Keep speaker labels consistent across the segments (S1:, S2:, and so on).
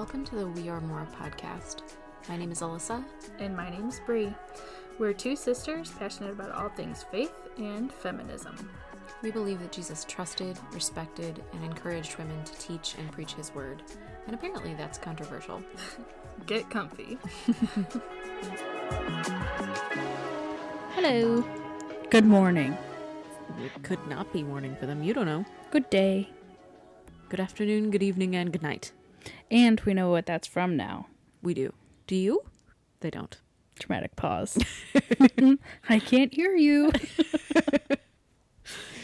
S1: Welcome to the We Are More podcast. My name is Alyssa.
S2: And my name is Bree. We're two sisters passionate about all things faith and feminism.
S1: We believe that Jesus trusted, respected, and encouraged women to teach and preach his word. And apparently that's controversial.
S2: Get comfy.
S3: Hello. Good morning.
S1: It could not be morning for them. You don't know.
S3: Good day.
S1: Good afternoon, good evening, and good night.
S3: And we know what that's from now.
S1: We do. Do you? They don't.
S3: Dramatic pause. I can't hear you.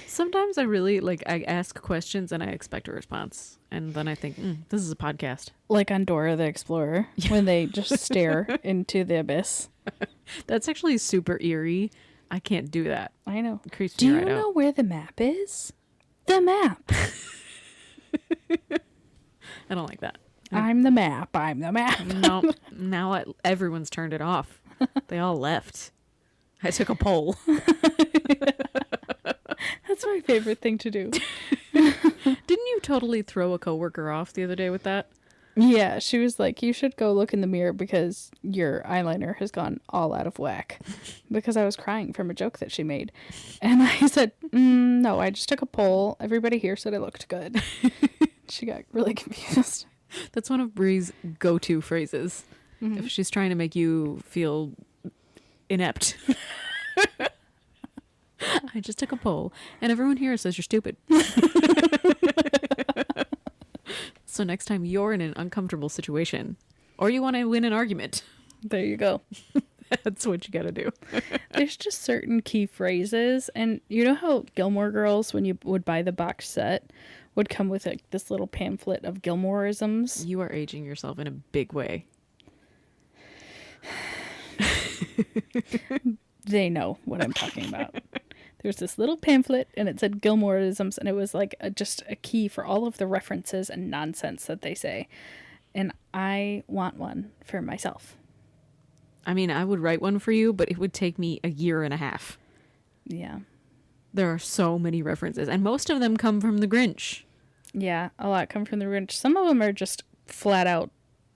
S1: Sometimes I really, I ask questions and I expect a response. And then I think, this is a podcast.
S3: Like on Dora the Explorer, when they just stare into the abyss.
S1: That's actually super eerie. I can't do that.
S3: I know.
S1: It creeps
S3: Do
S1: me
S3: you
S1: right
S3: know
S1: out.
S3: where the map is? The map.
S1: I don't like that.
S3: I'm the map. I'm the map.
S1: No, now everyone's turned it off. They all left. I took a poll.
S3: That's my favorite thing to do.
S1: Didn't you totally throw a coworker off the other day with that?
S3: Yeah, she was like, you should go look in the mirror because your eyeliner has gone all out of whack. Because I was crying from a joke that she made. And I said, no, I just took a poll. Everybody here said I looked good. She got really confused.
S1: That's one of Bree's go-to phrases. Mm-hmm. If she's trying to make you feel inept. I just took a poll, and everyone here says you're stupid. So next time you're in an uncomfortable situation, or you want to win an argument,
S3: there you go.
S1: That's what you gotta do.
S3: There's just certain key phrases, and you know how Gilmore Girls, when you would buy the box set, would come with like this little pamphlet of Gilmoreisms.
S1: You are aging yourself in a big way.
S3: They know what I'm talking about. There was this little pamphlet and it said Gilmoreisms, and it was like just a key for all of the references and nonsense that they say. And I want one for myself.
S1: I mean, I would write one for you, but it would take me a year and a half.
S3: Yeah.
S1: There are so many references, and most of them come from The Grinch.
S3: Yeah, a lot come from The Grinch. Some of them are just flat out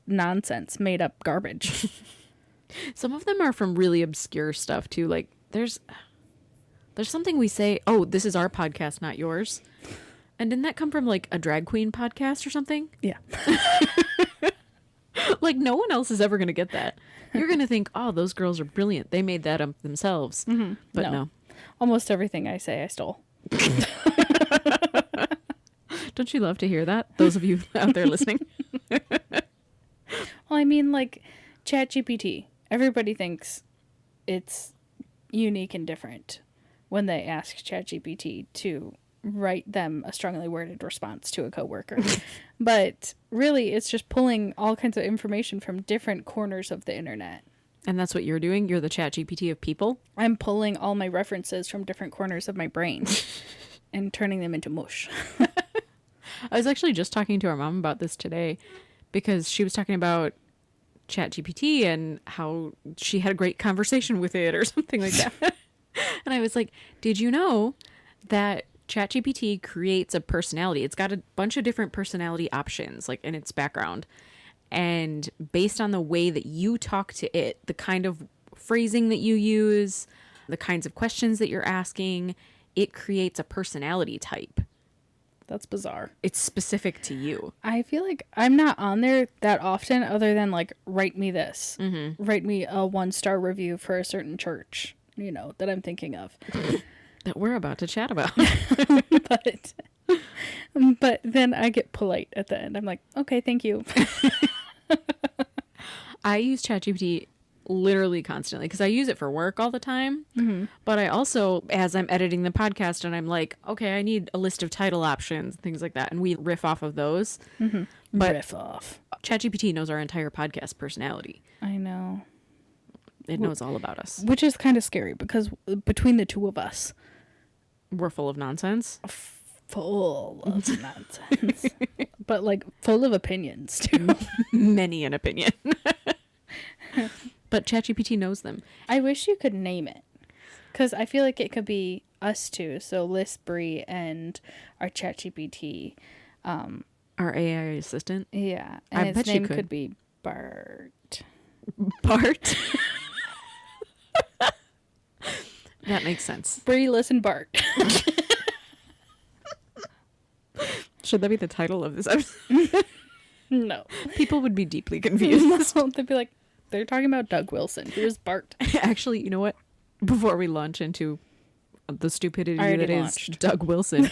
S3: nonsense, made up garbage.
S1: Some of them are from really obscure stuff too. Like there's something we say, oh, this is our podcast, not yours. And didn't that come from like a drag queen podcast or something?
S3: Yeah.
S1: Like no one else is ever going to get that. You're going to think, oh, those girls are brilliant. They made that up themselves. Mm-hmm. But no.
S3: Almost everything I say I stole.
S1: Don't you love to hear that? Those of you out there listening.
S3: Well, I mean, like ChatGPT. Everybody thinks it's unique and different when they ask ChatGPT to write them a strongly worded response to a coworker. But really, it's just pulling all kinds of information from different corners of the internet.
S1: And that's what you're doing? You're the ChatGPT of people?
S3: I'm pulling all my references from different corners of my brain and turning them into mush.
S1: I was actually just talking to our mom about this today because she was talking about ChatGPT and how she had a great conversation with it or something like that. And I was like, did you know that ChatGPT creates a personality? It's got a bunch of different personality options like in its background. And based on the way that you talk to it, the kind of phrasing that you use, the kinds of questions that you're asking, it creates a personality type.
S3: That's bizarre.
S1: It's specific to you.
S3: I feel like I'm not on there that often other than like, write me this. Mm-hmm. Write me a 1-star review for a certain church, that I'm thinking of.
S1: That we're about to chat about.
S3: But then I get polite at the end. I'm like, okay, thank you.
S1: I use ChatGPT literally constantly because I use it for work all the time. Mm-hmm. But I also, as I'm editing the podcast and I'm like, okay, I need a list of title options, things like that. And we riff off of those.
S3: Mm-hmm.
S1: But
S3: riff off.
S1: ChatGPT knows our entire podcast personality.
S3: I know.
S1: It knows all about us.
S3: Which is kind of scary because between the two of us,
S1: we're full of nonsense.
S3: Full of nonsense. But like full of opinions too.
S1: Many an opinion. But ChatGPT knows them.
S3: I wish you could name it. Because I feel like it could be us two. So Liz, Bree, and our ChatGPT
S1: Our AI assistant.
S3: Yeah.
S1: I
S3: And
S1: bet
S3: its
S1: she
S3: name
S1: could.
S3: could be Bart.
S1: Bart. That makes sense.
S3: Bree, listen, Bart.
S1: Should that be the title of this episode?
S3: No.
S1: People would be deeply confused.
S3: No, they'd be like, they're talking about Doug Wilson. Who is Bart?
S1: Actually, you know what? Before we launch into the stupidity
S3: I already
S1: that is
S3: launched.
S1: Doug Wilson,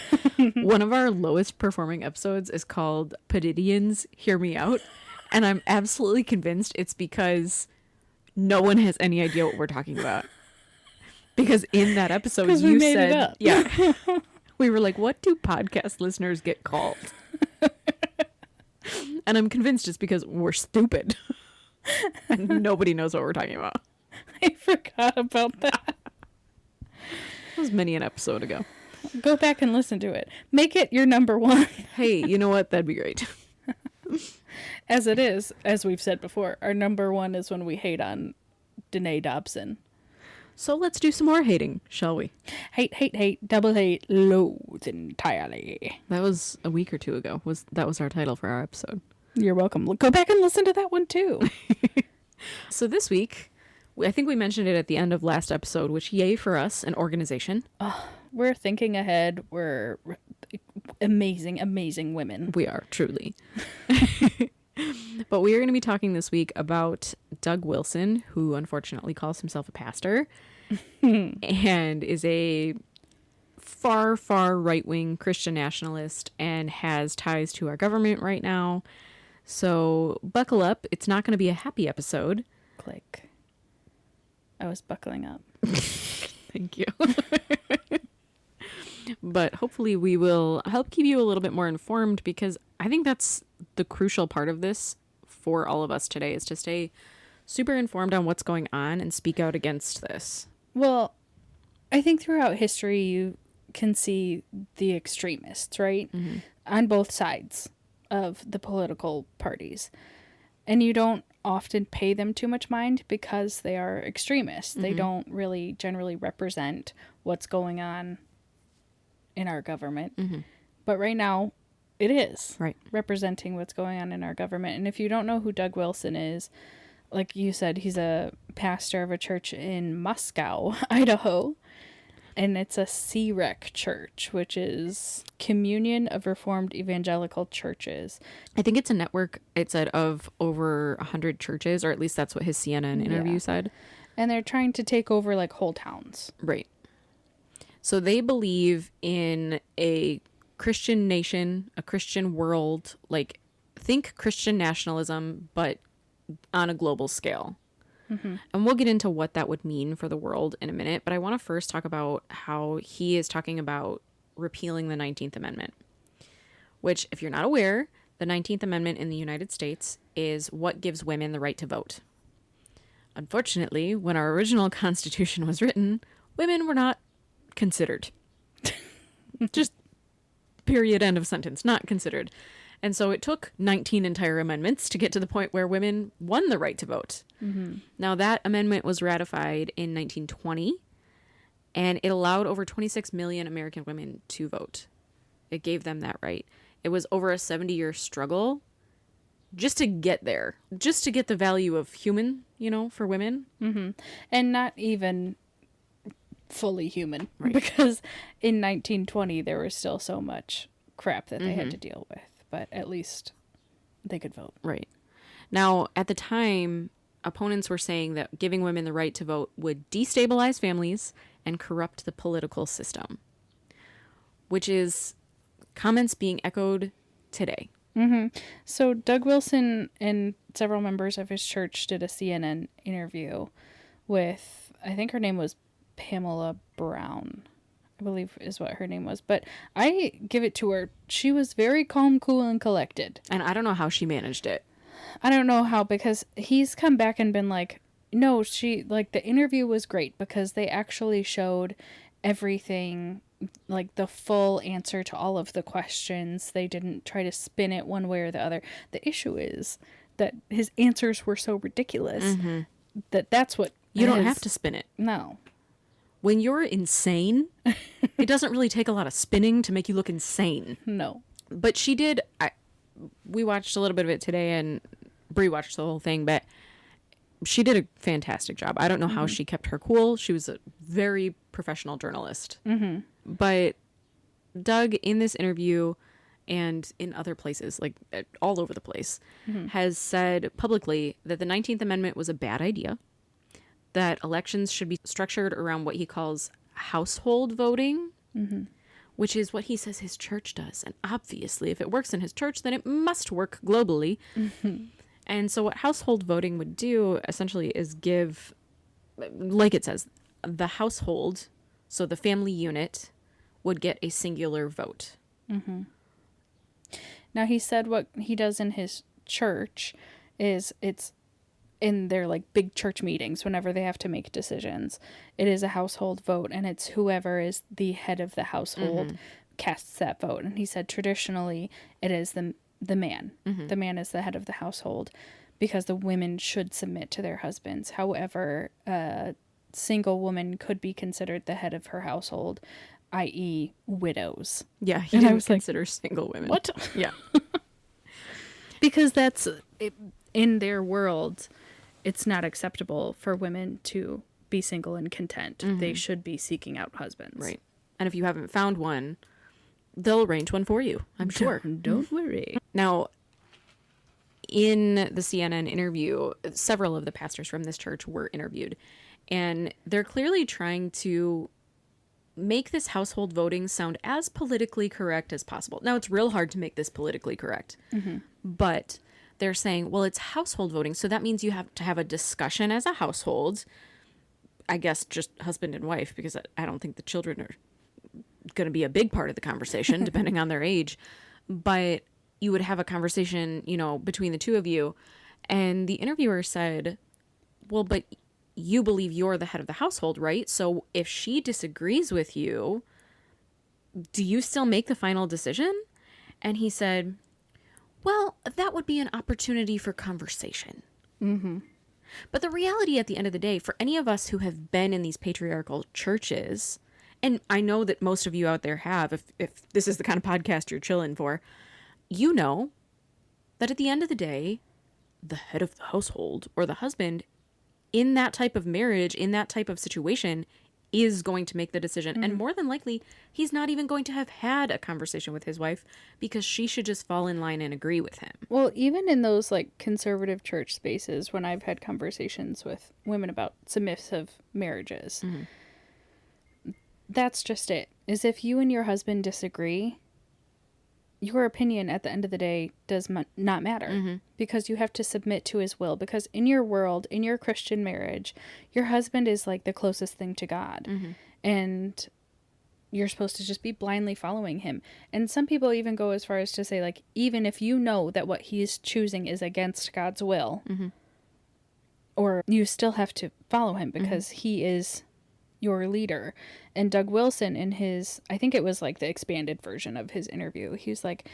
S1: one of our lowest performing episodes is called Padidians Hear Me Out. And I'm absolutely convinced it's because no one has any idea what we're talking about. Because in that episode,
S3: 'Cause we
S1: you
S3: made it
S1: said,
S3: up.
S1: yeah, we were like, what do podcast listeners get called? And I'm convinced it's because we're stupid. And nobody knows what we're talking about.
S3: I forgot about that.
S1: That was many an episode ago.
S3: Go back and listen to it. Make it your number one.
S1: Hey, you know what? That'd be great.
S3: As it is, as we've said before, our number one is when we hate on Danae Dobson.
S1: So let's do some more hating, shall we?
S3: Hate, hate, hate, double hate, loathe entirely.
S1: That was a week or two ago. That was our title for our episode.
S3: You're welcome. Go back and listen to that one too.
S1: So this week, I think we mentioned it at the end of last episode, which yay for us, an organization.
S3: We're thinking ahead. We're amazing, amazing women.
S1: We are, truly. But we are going to be talking this week about Doug Wilson, who unfortunately calls himself a pastor and is a far, far right-wing Christian nationalist and has ties to our government right now. So buckle up. It's not going to be a happy episode.
S3: Click. I was buckling up.
S1: Thank you. But hopefully we will help keep you a little bit more informed, because I think that's the crucial part of this for all of us today, is to stay super informed on what's going on and speak out against this.
S3: Well, I think throughout history you can see the extremists, right?
S1: Mm-hmm.
S3: On both sides of the political parties. And you don't often pay them too much mind because they are extremists.
S1: Mm-hmm.
S3: They don't really generally represent what's going on in our government.
S1: Mm-hmm.
S3: But right now, it is
S1: Right.
S3: representing what's going on in our government. And if you don't know who Doug Wilson is, like you said, he's a pastor of a church in Moscow, Idaho. And it's a CREC church, which is Communion of Reformed Evangelical Churches.
S1: I think it's a network, it said, of over 100 churches, or at least that's what his CNN interview
S3: Yeah.
S1: said.
S3: And they're trying to take over like whole towns.
S1: Right. So they believe in a Christian nation, a Christian world, like think Christian nationalism, but on a global scale. Mm-hmm. And we'll get into what that would mean for the world in a minute. But I want to first talk about how he is talking about repealing the 19th Amendment, which, if you're not aware, the 19th Amendment in the United States is what gives women the right to vote. Unfortunately, when our original Constitution was written, women were not considered. Just period, end of sentence, not considered. And so it took 19 entire amendments to get to the point where women won the right to vote. Mm-hmm. Now, that amendment was ratified in 1920, and it allowed over 26 million American women to vote. It gave them that right. It was over a 70-year struggle just to get there, just to get the value of human, for women.
S3: Mm-hmm. And not even fully human.
S1: Right.
S3: Because in 1920, there was still so much crap that they
S1: Mm-hmm.
S3: had to deal with. But at least they could vote.
S1: Right. Now, at the time, opponents were saying that giving women the right to vote would destabilize families and corrupt the political system, which is comments being echoed today.
S3: Mm-hmm. So Doug Wilson and several members of his church did a CNN interview with, I think her name was Pamela Brown, I believe is what her name was. But I give it to her. She was very calm, cool, and collected.
S1: And I don't know how she managed it.
S3: I don't know how, because he's come back and been like, no, the interview was great because they actually showed everything, like the full answer to all of the questions. They didn't try to spin it one way or the other. The issue is that his answers were so ridiculous that's what
S1: You don't have to spin it.
S3: No.
S1: When you're insane, it doesn't really take a lot of spinning to make you look insane.
S3: No.
S1: But she did, we watched a little bit of it today, and Brie watched the whole thing, but she did a fantastic job. I don't know how she kept her cool. She was a very professional journalist. But Doug, in this interview and in other places, like all over the place, has said publicly that the 19th Amendment was a bad idea, that elections should be structured around what he calls household voting, which is what he says his church does. And obviously, if it works in his church, then it must work globally. And so what household voting would do essentially is give, like it says, the household, so the family unit, would get a singular vote.
S3: Now, he said what he does in his church is it's in their like big church meetings whenever they have to make decisions. It is a household vote, and it's whoever is the head of the household casts that vote. And he said traditionally it is the man. The man is the head of the household because the women should submit to their husbands. However, a single woman could be considered the head of her household, i.e. widows.
S1: Yeah, he didn't consider single women.
S3: What?
S1: Yeah.
S3: Because that's, in their world, it's not acceptable for women to be single and content. They should be seeking out husbands.
S1: Right. And if you haven't found one, they'll arrange one for you, I'm sure.
S3: Don't worry.
S1: Now, in the CNN interview, several of the pastors from this church were interviewed, and they're clearly trying to make this household voting sound as politically correct as possible. Now, it's real hard to make this politically correct, but they're saying, well, it's household voting, so that means you have to have a discussion as a household. I guess just husband and wife, because I don't think the children are going to be a big part of the conversation, depending on their age. But you would have a conversation, you know, between the two of you. And the interviewer said, well, but you believe you're the head of the household, right? So if she disagrees with you, do you still make the final decision? And he said, well, that would be an opportunity for conversation. But the reality at the end of the day, for any of us who have been in these patriarchal churches, and I know that most of you out there have, if this is the kind of podcast you're chilling for, you know that at the end of the day, the head of the household or the husband in that type of marriage, in that type of situation, is going to make the decision. And more than likely, he's not even going to have had a conversation with his wife because she should just fall in line and agree with him.
S3: Well, even in those like conservative church spaces, when I've had conversations with women about submissive marriages, that's just it. Is if you and your husband disagree, your opinion at the end of the day does not matter because you have to submit to his will. Because in your world, in your Christian marriage, your husband is like the closest thing to God. And you're supposed to just be blindly following him. And some people even go as far as to say, like, even if you know that what he's choosing is against God's will, or you still have to follow him because he is your leader. And Doug Wilson, in his, I think it was like the expanded version of his interview, he was like,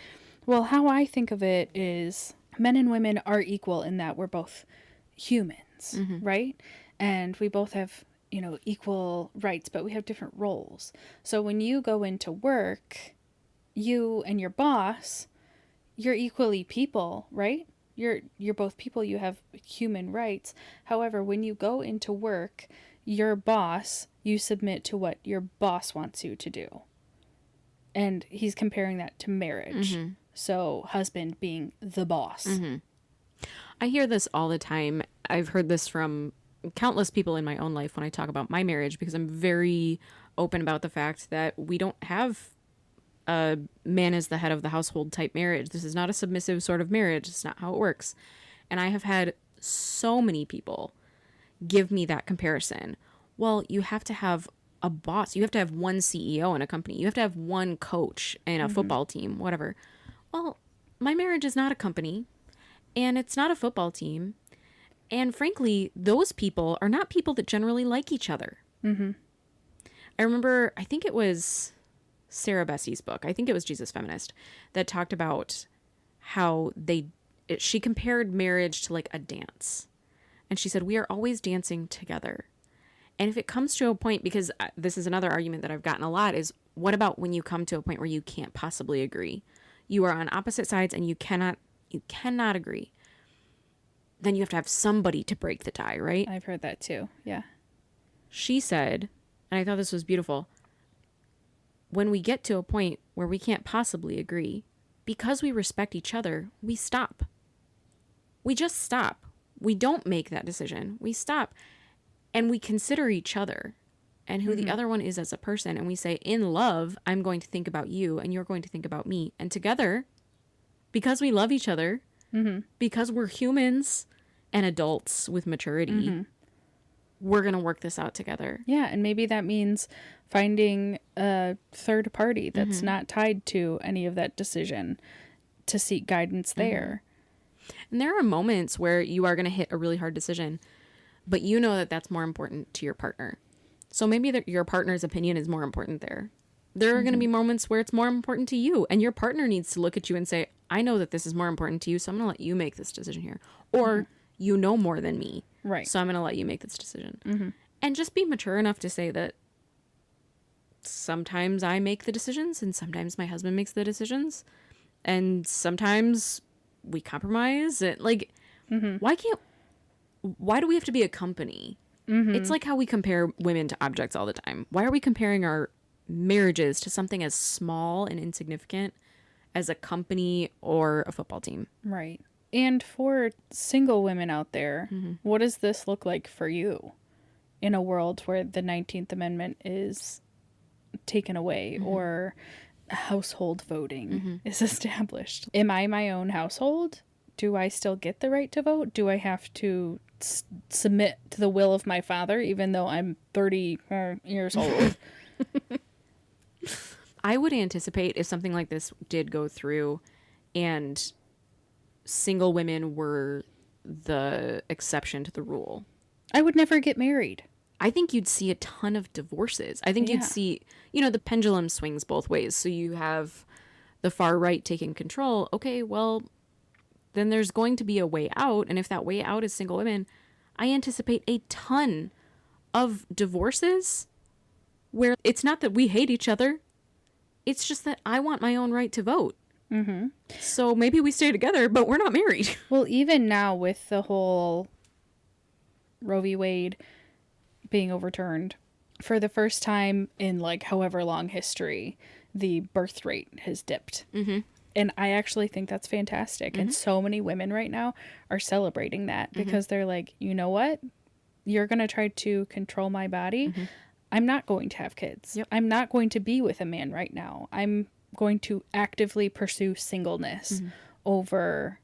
S3: well, how I think of it is men and women are equal in that we're both humans, right? And we both have, you know, equal rights, but we have different roles. So when you go into work, you and your boss, you're equally people, right? You're both people, you have human rights. However, when you go into work, your boss, you submit to what your boss wants you to do. And he's comparing that to marriage. So husband being the boss.
S1: I hear this all the time. I've heard this from countless people in my own life when I talk about my marriage, because I'm very open about the fact that we don't have a man as the head of the household type marriage. This is not a submissive sort of marriage. It's not how it works. And I have had so many people give me that comparison. Well, you have to have a boss. You have to have one CEO in a company. You have to have one coach in a football team, whatever. Well, my marriage is not a company, and it's not a football team. And frankly, those people are not people that generally like each other. I remember, I think it was Sarah Bessey's book, I think it was Jesus Feminist, that talked about how she compared marriage to like a dance. And she said, we are always dancing together. And if it comes to a point, because this is another argument that I've gotten a lot, is what about when you come to a point where you can't possibly agree? you are on opposite sides and you cannot agree, then you have to have somebody to break the tie, right?
S3: I've heard that too. Yeah.
S1: She said, and I thought this was beautiful, when we get to a point where we can't possibly agree, because we respect each other, we stop. We just stop. We don't make that decision. We stop. And we consider each other and who the other one is as a person. And we say, in love, I'm going to think about you and you're going to think about me. And together, because we love each other, because we're humans and adults with maturity, we're going to work this out together.
S3: Yeah, and maybe that means finding a third party that's not tied to any of that decision to seek guidance there.
S1: And there are moments where you are going to hit a really hard decision, but you know that that's more important to your partner. So maybe your partner's opinion is more important there. There are going to be moments where it's more important to you, and your partner needs to look at you and say, I know that this is more important to you, so I'm going to let you make this decision here. Or you know more than me,
S3: Right.
S1: so I'm going to let you make this decision. And just be mature enough to say that sometimes I make the decisions and sometimes my husband makes the decisions. And sometimes we compromise. Like, why do we have to be a company? It's like how we compare women to objects all the time. Why are we comparing our marriages to something as small and insignificant as a company or a football team?
S3: Right. And for single women out there, what does this look like for you in a world where the 19th Amendment is taken away or household voting is established? Am I my own household? Do I still get the right to vote? Do I have to submit to the will of my father even though I'm 30 years old?
S1: I would anticipate if something like this did go through and single women were the exception to the rule,
S3: I would never get married.
S1: I think you'd see a ton of divorces. I think you'd see, the pendulum swings both ways. So you have the far right taking control. Okay, well, then there's going to be a way out. And if that way out is single women, I anticipate a ton of divorces where it's not that we hate each other. It's just that I want my own right to vote. So maybe we stay together, but we're not married.
S3: Well, even now with the whole Roe v. Wade being overturned, for the first time in like however long history, the birth rate has dipped. And I actually think that's fantastic. And so many women right now are celebrating that because they're like, you know what? You're going to try to control my body. I'm not going to have kids. I'm not going to be with a man right now. I'm going to actively pursue singleness over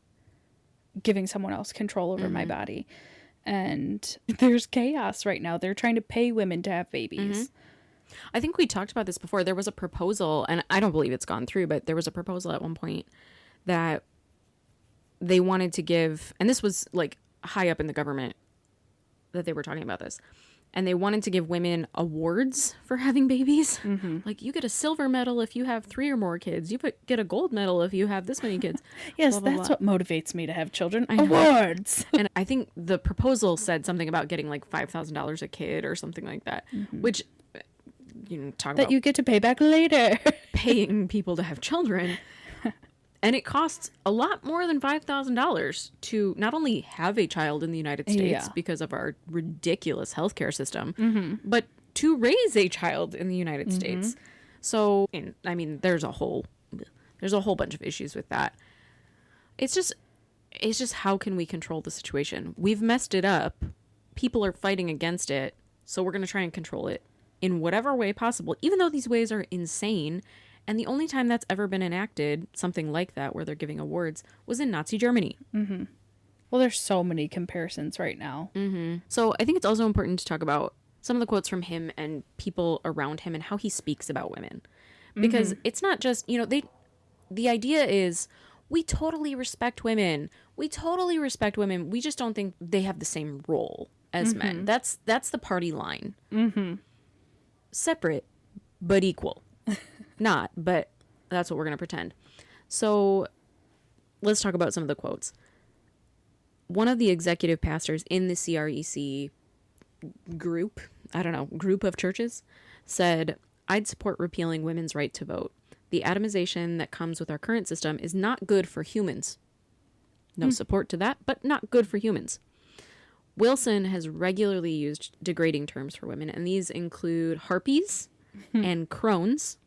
S3: giving someone else control over my body. And there's chaos right now. They're trying to pay women to have babies.
S1: I think we talked about this before. There was a proposal, and I don't believe it's gone through, but there was a proposal at one point that they wanted to give, and this was like high up in the government that they were talking about this, and they wanted to give women awards for having babies. Like, you get a silver medal if you have 3 or more kids. You get a gold medal if you have this many kids.
S3: Yes,
S1: blah, blah,
S3: that's
S1: blah.
S3: what motivates me to have children.
S1: I know.
S3: Awards.
S1: And I think the proposal said something about getting like $5,000 a kid or something like that, which, talk
S3: That
S1: about
S3: you get to pay back later.
S1: paying people to have children. And it costs a lot more than $5,000 to not only have a child in the United States because of our ridiculous healthcare system, but to raise a child in the United States. So, there's a whole bunch of issues with that. It's just how can we control the situation? We've messed it up. People are fighting against it. So we're going to try and control it in whatever way possible, even though these ways are insane. And the only time that's ever been enacted, something like that, where they're giving awards, was in Nazi Germany.
S3: Well, there's so many comparisons right now.
S1: So I think it's also important to talk about some of the quotes from him and people around him and how he speaks about women. Because it's not just, the idea is we totally respect women. We totally respect women. We just don't think they have the same role as men. That's the party line. Separate, but equal. Not, but that's what we're going to pretend. So let's talk about some of the quotes. One of the executive pastors in the CREC group of churches said, I'd support repealing women's right to vote. the atomization that comes with our current system is not good for humans. No support to that, but not good for humans. Wilson has regularly used degrading terms for women, and these include harpies and crones.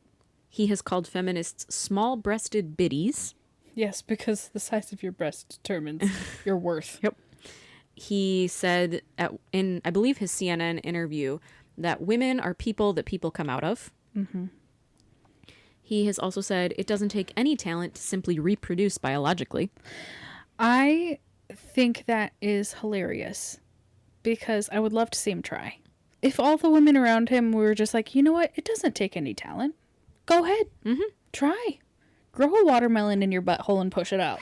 S1: He has called feminists small-breasted biddies.
S3: Yes, because the size of your breast determines your worth.
S1: Yep. He said in, I believe, his CNN interview that women are people that people come out of.
S3: Mm-hmm.
S1: He has also said it doesn't take any talent to simply reproduce biologically.
S3: I think that is hilarious because I would love to see him try. If all the women around him were just like, you know what, it doesn't take any talent. Go ahead.
S1: Mm-hmm.
S3: Try. Grow a watermelon in your butthole and push it out.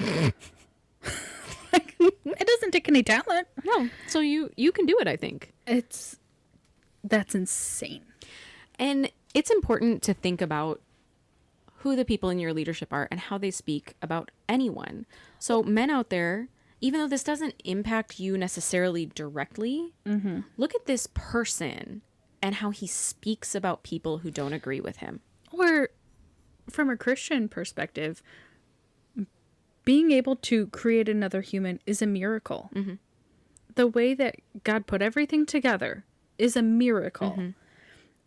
S3: Like, it doesn't take any talent.
S1: No. So you can do it, I think.
S3: That's insane.
S1: And it's important to think about who the people in your leadership are and how they speak about anyone. So men out there, even though this doesn't impact you necessarily directly, look at this person and how he speaks about people who don't agree with him.
S3: Or from a Christian perspective, being able to create another human is a miracle.
S1: Mm-hmm.
S3: The way that God put everything together is a miracle.
S1: Mm-hmm.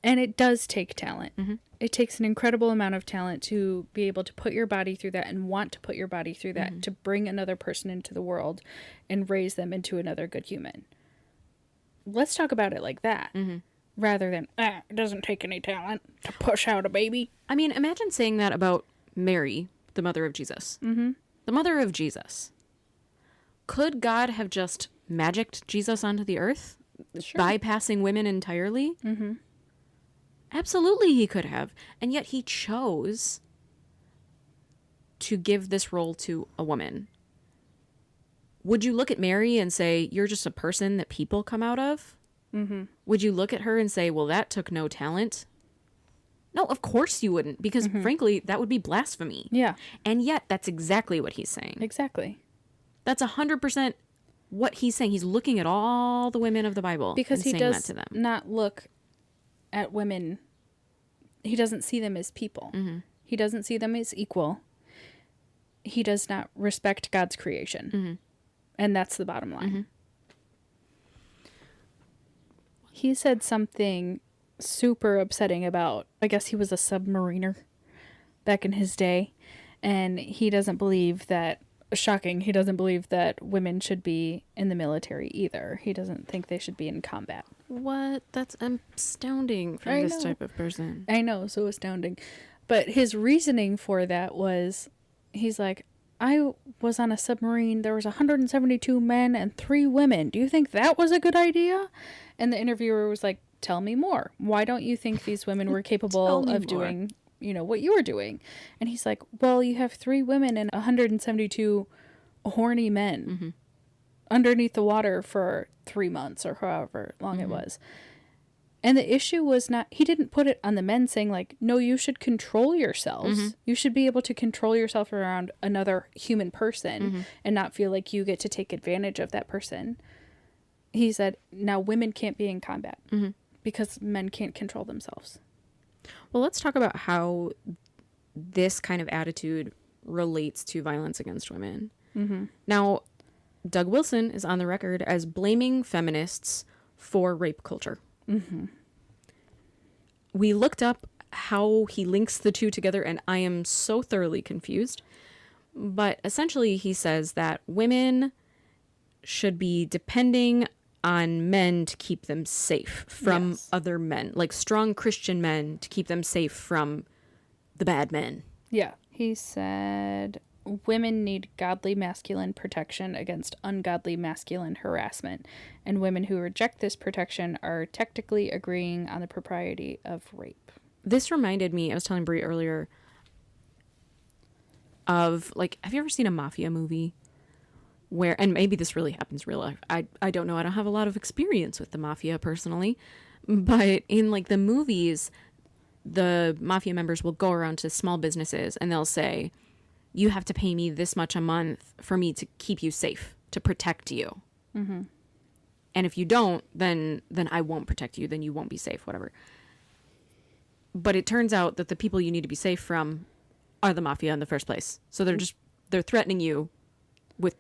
S3: And it does take talent.
S1: Mm-hmm.
S3: It takes an incredible amount of talent to be able to put your body through that and want to put your body through that, to bring another person into the world and raise them into another good human. Let's talk about it like that, rather than, it doesn't take any talent to push out a baby.
S1: I mean, imagine saying that about Mary, the mother of Jesus.
S3: Mm-hmm.
S1: The mother of Jesus. Could God have just magicked Jesus onto the earth, bypassing women entirely?
S3: Mm-hmm.
S1: Absolutely he could have. And yet he chose to give this role to a woman. Would you look at Mary and say, you're just a person that people come out of?
S3: Mm-hmm.
S1: Would you look at her and say, well, that took no talent? No, of course you wouldn't, because frankly, that would be blasphemy.
S3: Yeah.
S1: And yet that's exactly what he's saying.
S3: Exactly.
S1: That's 100% what he's saying. He's looking at all the women of the Bible
S3: Because
S1: and
S3: he
S1: saying
S3: does
S1: that to them.
S3: not look at women. He doesn't see them as people.
S1: Mm-hmm.
S3: He doesn't see them as equal. He does not respect God's creation.
S1: Mm-hmm.
S3: And that's the bottom line.
S1: Mm-hmm.
S3: He said something super upsetting about, I guess he was a submariner back in his day. And he doesn't believe that, shocking, he doesn't believe that women should be in the military either. He doesn't think they should be in combat.
S1: What? That's astounding for
S3: I
S1: this
S3: know.
S1: type of person.
S3: I know, so astounding. But his reasoning for that was, he's like, I was on a submarine, there was 172 men and 3 women. Do you think that was a good idea? And the interviewer was like, tell me more. Why don't you think these women were capable of doing, what you were doing? And he's like, well, you have 3 women and 172 horny men underneath the water for 3 months or however long it was. And the issue was not, he didn't put it on the men saying like, no, you should control yourselves. You should be able to control yourself around another human person and not feel like you get to take advantage of that person. He said, now women can't be in combat because men can't control themselves.
S1: Well, let's talk about how this kind of attitude relates to violence against women. Now, Doug Wilson is on the record as blaming feminists for rape culture. We looked up how he links the two together, and I am so thoroughly confused. But essentially, he says that women should be depending on men to keep them safe from other men, like strong Christian men to keep them safe from the bad men.
S3: Yeah. He said women need godly masculine protection against ungodly masculine harassment, and women who reject this protection are technically agreeing on the propriety of rape.
S1: This reminded me, I was telling Brie earlier, of, like, have you ever seen a mafia movie where, and maybe this really happens real life, I don't know, I don't have a lot of experience with the mafia personally, but in, like, the movies, the mafia members will go around to small businesses and they'll say, you have to pay me this much a month for me to keep you safe, to protect you. And if you don't, then I won't protect you, then you won't be safe, whatever. But it turns out that the people you need to be safe from are the mafia in the first place. So they're threatening you with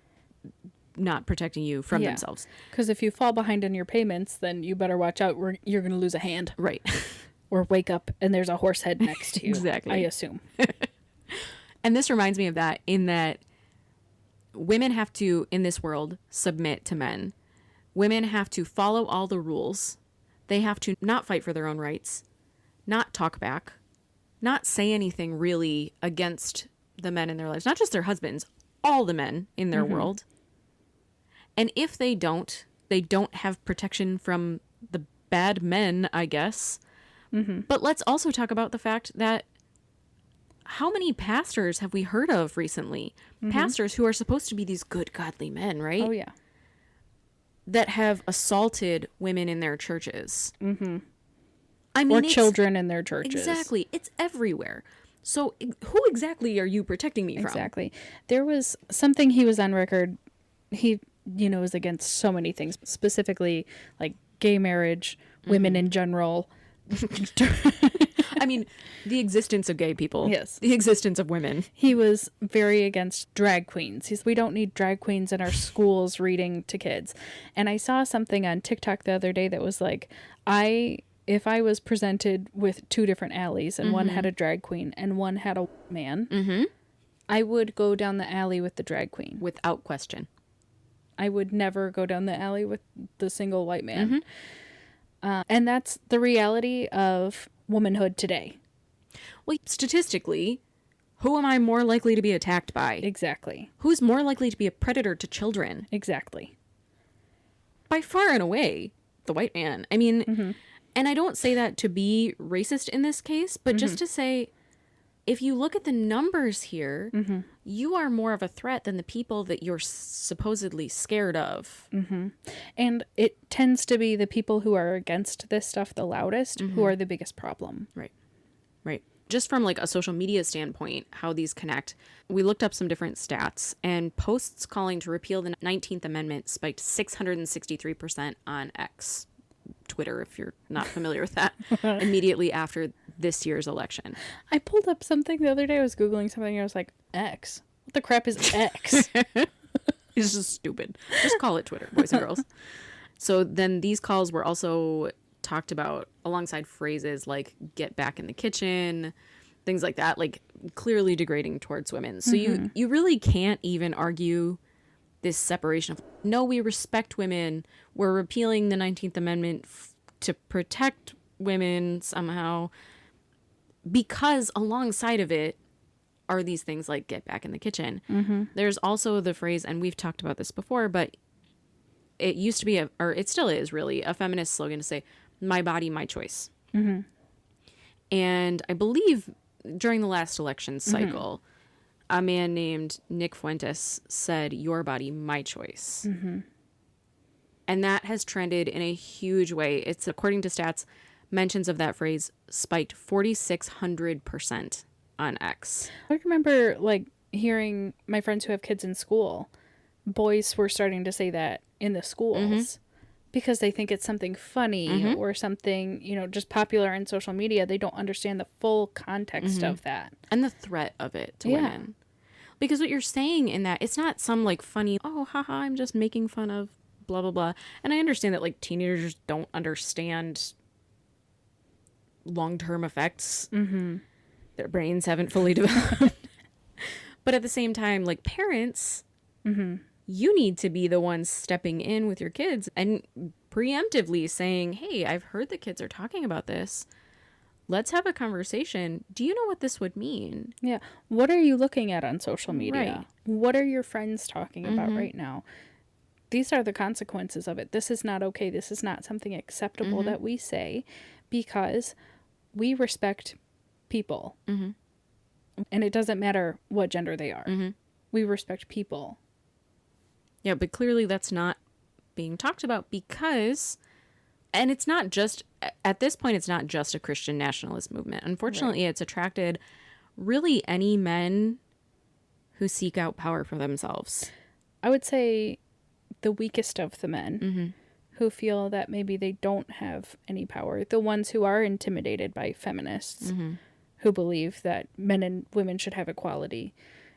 S1: not protecting you from themselves.
S3: Because if you fall behind in your payments, then you better watch out. You're going to lose a hand.
S1: Right.
S3: Or wake up and there's a horse head next to you.
S1: Exactly.
S3: I assume.
S1: And this reminds me of that, in that women have to, in this world, submit to men. Women have to follow all the rules. They have to not fight for their own rights, not talk back, not say anything really against the men in their lives, not just their husbands, all the men in their world. And if they don't have protection from the bad men, I guess. But let's also talk about the fact that how many pastors have we heard of recently? Pastors who are supposed to be these good, godly men, right?
S3: Oh, yeah.
S1: That have assaulted women in their churches. I mean,
S3: Or children in their churches.
S1: Exactly. It's everywhere. So who exactly are you protecting me from?
S3: Exactly. There was something he was on record. He, is against so many things, specifically like gay marriage, women in general.
S1: I mean, the existence of gay people.
S3: Yes.
S1: The existence of women.
S3: He was very against drag queens. We don't need drag queens in our schools reading to kids. And I saw something on TikTok the other day that was like, if I was presented with two different alleys and one had a drag queen and one had a man, I would go down the alley with the drag queen.
S1: Without question.
S3: I would never go down the alley with the single white man. And that's the reality of womanhood today.
S1: Well, statistically, who am I more likely to be attacked by?
S3: Exactly.
S1: Who's more likely to be a predator to children?
S3: Exactly.
S1: By far and away, the white man. I mean, and I don't say that to be racist in this case, but just to say, if you look at the numbers here, you are more of a threat than the people that you're supposedly scared of.
S3: And it tends to be the people who are against this stuff the loudest who are the biggest problem.
S1: Right. Right. Just from like a social media standpoint, how these connect, we looked up some different stats, and posts calling to repeal the 19th Amendment spiked 663% on X, Twitter, if you're not familiar with that, immedially after this year's election.
S3: I pulled up something the other day. I was Googling something and I was like, X? What the crap is X?
S1: It's just stupid. Just call it Twitter, boys and girls. So then these calls were also talked about alongside phrases like get back in the kitchen, things like that, like clearly degrading towards women. So you really can't even argue this separation of, no, we respect women, we're repealing the 19th Amendment to protect women somehow, because alongside of it are these things like get back in the kitchen. There's also the phrase, and we've talked about this before, but it used to be, or it still is really, a feminist slogan to say, my body, my choice. And I believe during the last election cycle, a man named Nick Fuentes said, your body, my choice. And that has trended in a huge way. It's, according to stats, mentions of that phrase spiked 4,600% on X.
S3: I remember like hearing my friends who have kids in school, boys were starting to say that in the schools because they think it's something funny or something, just popular on social media. They don't understand the full context of that.
S1: And the threat of it to women. Because what you're saying in that, it's not some like funny, oh, haha, I'm just making fun of blah, blah, blah. And I understand that like teenagers don't understand long-term effects. Their brains haven't fully developed. But at the same time, like parents, you need to be the ones stepping in with your kids and preemptively saying, hey, I've heard the kids are talking about this. Let's have a conversation. Do you know what this would mean?
S3: Yeah. What are you looking at on social media?
S1: Right.
S3: What are your friends talking about right now? These are the consequences of it. This is not okay. This is not something acceptable that we say, because we respect people. And it doesn't matter what gender they are. We respect people.
S1: Yeah, but clearly that's not being talked about because, and it's not just, at this point, it's not just a Christian nationalist movement. Unfortunately, it's attracted really any men who seek out power for themselves.
S3: I would say the weakest of the men who feel that maybe they don't have any power. The ones who are intimidated by feminists who believe that men and women should have equality,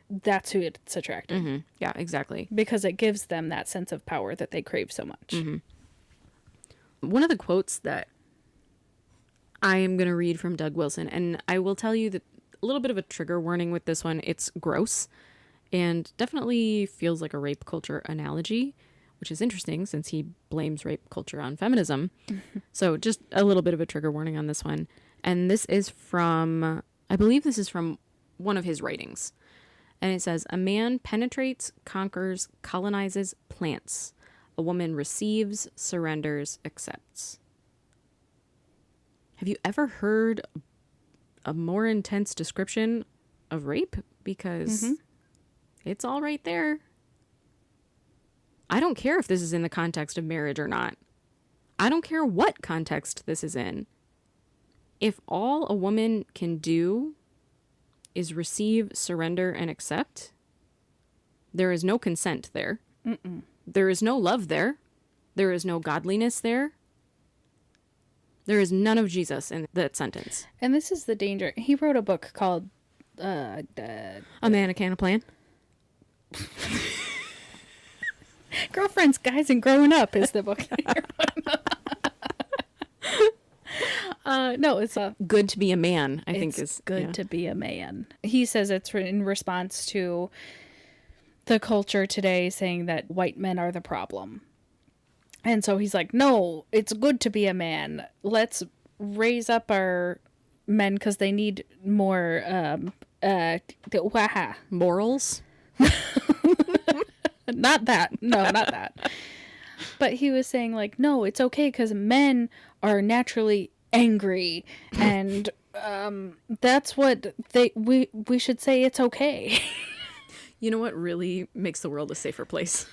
S3: that's who it's attracting.
S1: Mm-hmm. Yeah, exactly.
S3: Because it gives them that sense of power that they crave so much.
S1: Mm-hmm. One of the quotes that I am going to read from Doug Wilson, and I will tell you that a little bit of a trigger warning with this one. It's gross and definitely feels like a rape culture analogy, which is interesting since he blames rape culture on feminism. So just a little bit of a trigger warning on this one. And this is from, I believe this is from one of his writings. And it says, a man penetrates, conquers, colonizes, plants. A woman receives, surrenders, accepts. Have you ever heard a more intense description of rape? Because it's all right there. I don't care if this is in the context of marriage or not. I don't care what context this is in. If all a woman can do is receive, surrender, and accept, there is no consent there.
S3: Mm-mm.
S1: There is no love there. There is no godliness there. There is none of Jesus in that sentence.
S3: And this is the danger. He wrote a book called
S1: A Man, a Can, a Plan.
S3: Girlfriends, Guys, and Growing Up is the book. No, it's
S1: Good to be a Man, I think
S3: It's
S1: is
S3: good to be a man. He says it's in response to the culture today saying that white men are the problem. And so he's like, no, it's good to be a man. Let's raise up our men because they need more
S1: morals.
S3: Not that. No, not that. But he was saying like, no, it's okay because men are naturally angry, and that's what we should say. It's okay.
S1: You know what really makes the world a safer place?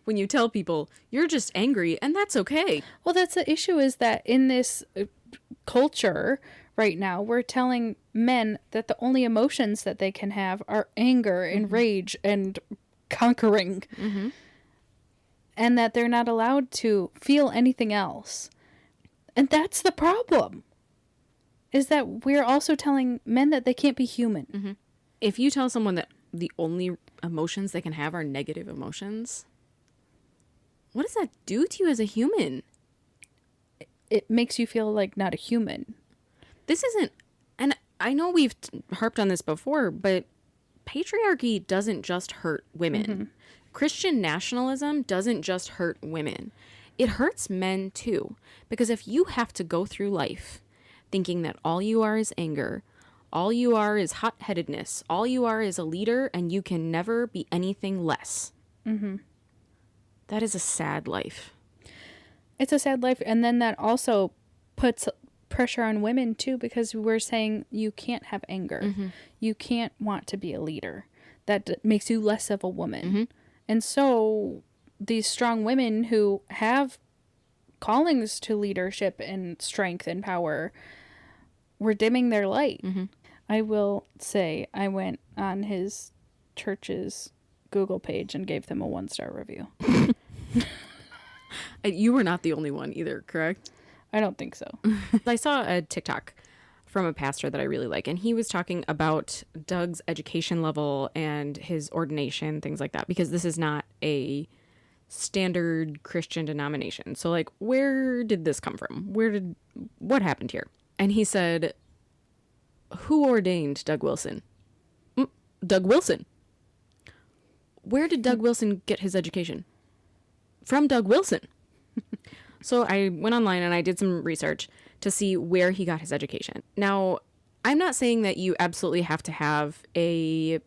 S1: When you tell people you're just angry and that's okay.
S3: Well, that's the issue, is that in this culture right now, we're telling men that the only emotions that they can have are anger and rage and conquering, and that they're not allowed to feel anything else. And that's the problem, is that we're also telling men that they can't be human.
S1: If you tell someone that the only emotions they can have are negative emotions, what does that do to you as a human?
S3: It makes you feel like not a human.
S1: This isn't, and I know we've harped on this before, but patriarchy doesn't just hurt women. Christian nationalism doesn't just hurt women. It hurts men too. Because if you have to go through life thinking that all you are is anger, all you are is hot-headedness, all you are is a leader, and you can never be anything less. That is a sad life.
S3: It's a sad life. And then that also puts pressure on women too, because we're saying you can't have anger. You can't want to be a leader. That makes you less of a woman. And so these strong women who have callings to leadership and strength and power, we're dimming their light. I will say I went on his church's Google page and gave them a 1-star review.
S1: You were not the only one either, correct?
S3: I don't think so.
S1: I saw a TikTok from a pastor that I really like, and he was talking about Doug's education level and his ordination, things like that, because this is not a standard Christian denomination. So like, where did this come from? What happened here? And he said, who ordained Doug Wilson? Doug Wilson. Where did Doug Wilson get his education? From Doug Wilson. So I went online and I did some research to see where he got his education. Now, I'm not saying that you absolutely have to have a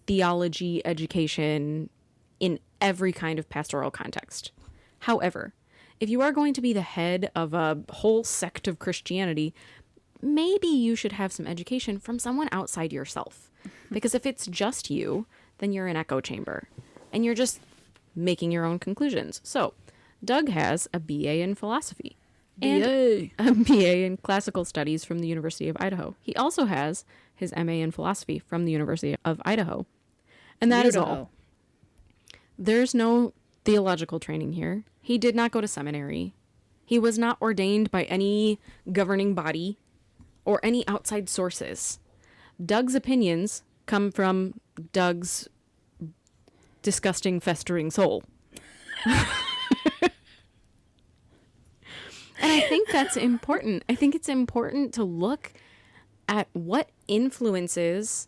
S1: theology education in every kind of pastoral context. However, if you are going to be the head of a whole sect of Christianity, maybe you should have some education from someone outside yourself. Because if it's just you, then you're an echo chamber and you're just making your own conclusions. So Doug has a BA in philosophy and a BA in classical studies from the University of Idaho. He also has his MA in philosophy from the University of Idaho. And that is all. There's no theological training here. He did not go to seminary. He was not ordained by any governing body or any outside sources. Doug's opinions come from Doug's disgusting, festering soul. And I think that's important. I think it's important to look at what influences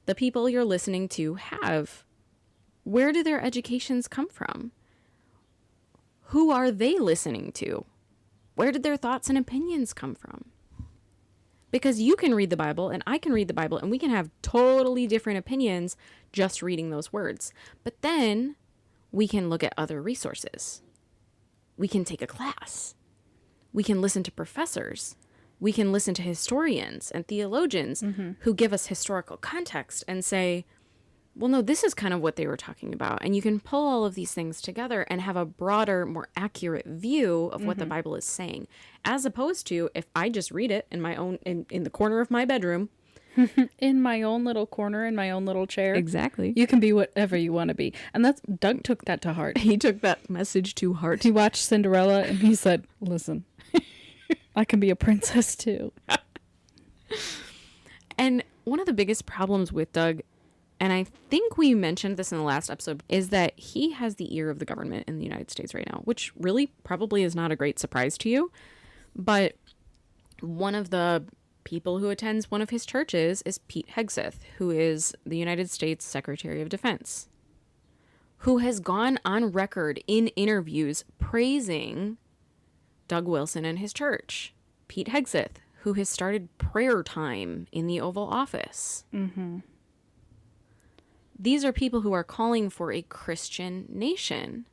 S1: the people you're listening to have. Where do their educations come from? Who are they listening to? Where did their thoughts and opinions come from? Because you can read the Bible and I can read the Bible and we can have totally different opinions just reading those words. But then we can look at other resources. We can take a class. We can listen to professors. We can listen to historians and theologians who give us historical context and say, well, no, this is kind of what they were talking about. And you can pull all of these things together and have a broader, more accurate view of what the Bible is saying. As opposed to if I just read it in my own, in the corner of my bedroom.
S3: In my own little corner, in my own little chair.
S1: Exactly.
S3: You can be whatever you want to be. And that's Doug took that to heart.
S1: He took that message to heart.
S3: He watched Cinderella and he said, listen, I can be a princess too.
S1: And one of the biggest problems with Doug, and I think we mentioned this in the last episode, is that he has the ear of the government in the United States right now, which really probably is not a great surprise to you. But one of the people who attends one of his churches is Pete Hegseth, who is the United States Secretary of Defense, who has gone on record in interviews praising Doug Wilson and his church. Pete Hegseth, who has started prayer time in the Oval Office. These are people who are calling for a Christian nation.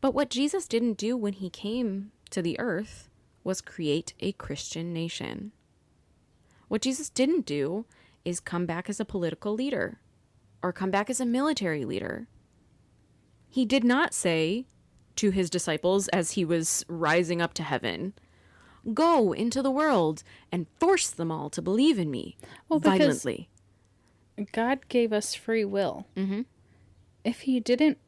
S1: But what Jesus didn't do when he came to the earth was create a Christian nation. What Jesus didn't do is come back as a political leader or come back as a military leader. He did not say to his disciples as he was rising up to heaven, go into the world and force them all to believe in me violently.
S3: God gave us free will. If he didn't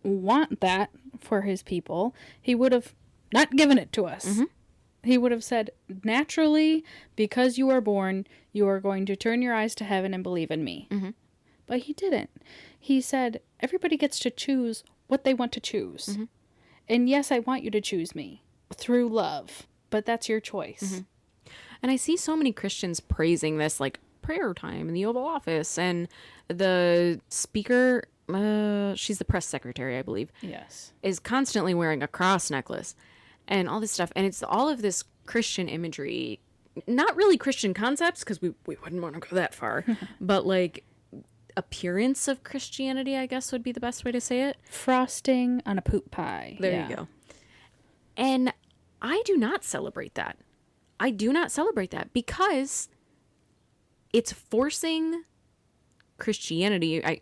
S3: want that for his people, he would have not given it to us. He would have said, naturally, because you are born, you are going to turn your eyes to heaven and believe in me. But he didn't. He said, everybody gets to choose what they want to choose. And yes, I want you to choose me through love, but that's your choice.
S1: And I see so many Christians praising this, like prayer time in the Oval Office, and the speaker, she's the press secretary, I believe.
S3: Yes.
S1: Is constantly wearing a cross necklace and all this stuff. And it's all of this Christian imagery, not really Christian concepts, because we wouldn't want to go that far, but like appearance of Christianity, I guess would be the best way to say it.
S3: Frosting on a poop pie.
S1: There you go. And I do not celebrate that. I do not celebrate that because it's forcing Christianity. I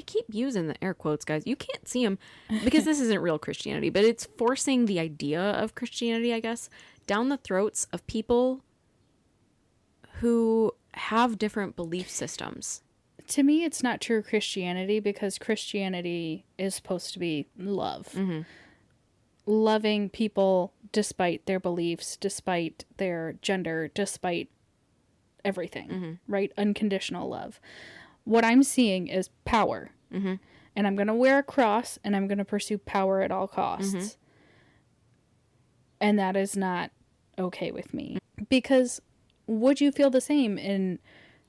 S1: keep using the air quotes, guys. You can't see them because this isn't real Christianity, but it's forcing the idea of Christianity, I guess, down the throats of people who have different belief systems.
S3: To me, it's not true Christianity because Christianity is supposed to be love. Loving people despite their beliefs, despite their gender, despite everything, right? Unconditional love. What I'm seeing is power. And I'm going to wear a cross and I'm going to pursue power at all costs. And that is not okay with me. Because would you feel the same in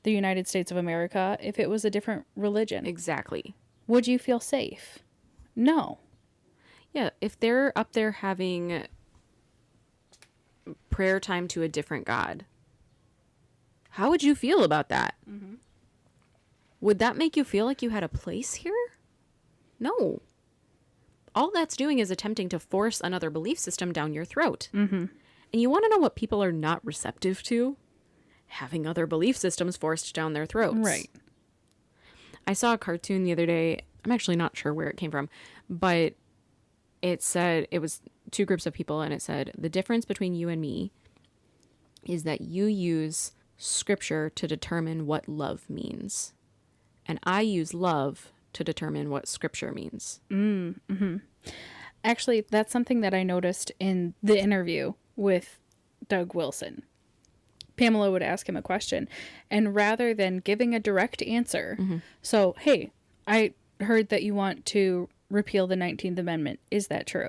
S3: the United States of America if it was a different religion?
S1: Exactly.
S3: Would you feel safe? No.
S1: Yeah, if they're up there having prayer time to a different God, how would you feel about that? Would that make you feel like you had a place here? No. All that's doing is attempting to force another belief system down your throat. And you want to know what people are not receptive to? Having other belief systems forced down their throats.
S3: Right.
S1: I saw a cartoon the other day. I'm actually not sure where it came from, but it said, it was two groups of people, and it said, the difference between you and me is that you use scripture to determine what love means. And I use love to determine what scripture means.
S3: Actually, that's something that I noticed in the interview with Doug Wilson. Pamela would ask him a question, and rather than giving a direct answer, so, hey, I heard that you want to repeal the 19th Amendment. Is that true?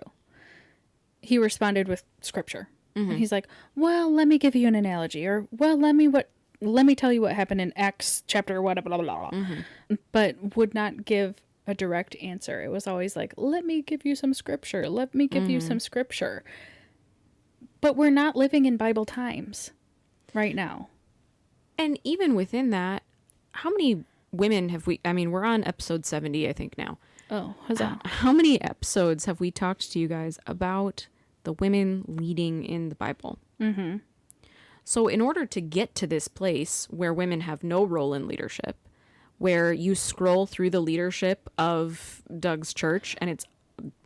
S3: He responded with scripture. And he's like, well, let me give you an analogy, or, well, let me tell you what happened in Acts chapter whatever, blah, blah, blah. But would not give a direct answer. It was always like, let me give you some scripture. Let me give you some scripture. But we're not living in Bible times right now.
S1: And even within that, how many women have we, I mean, we're on episode 70, I think now.
S3: Oh, huzzah.
S1: How many episodes have we talked to you guys about the women leading in the Bible? So in order to get to this place where women have no role in leadership, where you scroll through the leadership of Doug's church and it's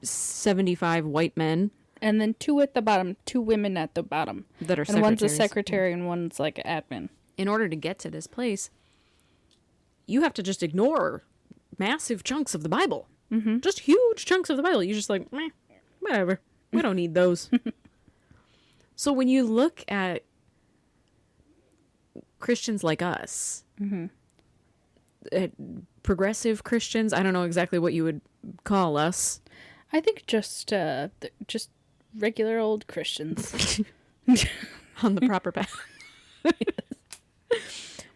S1: 75 white men.
S3: And then two at the bottom, two women at the bottom.
S1: That are
S3: and one's a
S1: secretaries.
S3: secretary and one's like an admin.
S1: In order to get to this place, you have to just ignore massive chunks of the Bible. Just huge chunks of the Bible. You're just like, meh, whatever. We don't need those. So when you look at Christians like us, progressive Christians, I don't know exactly what you would call us.
S3: I think just regular old Christians.
S1: On the proper path.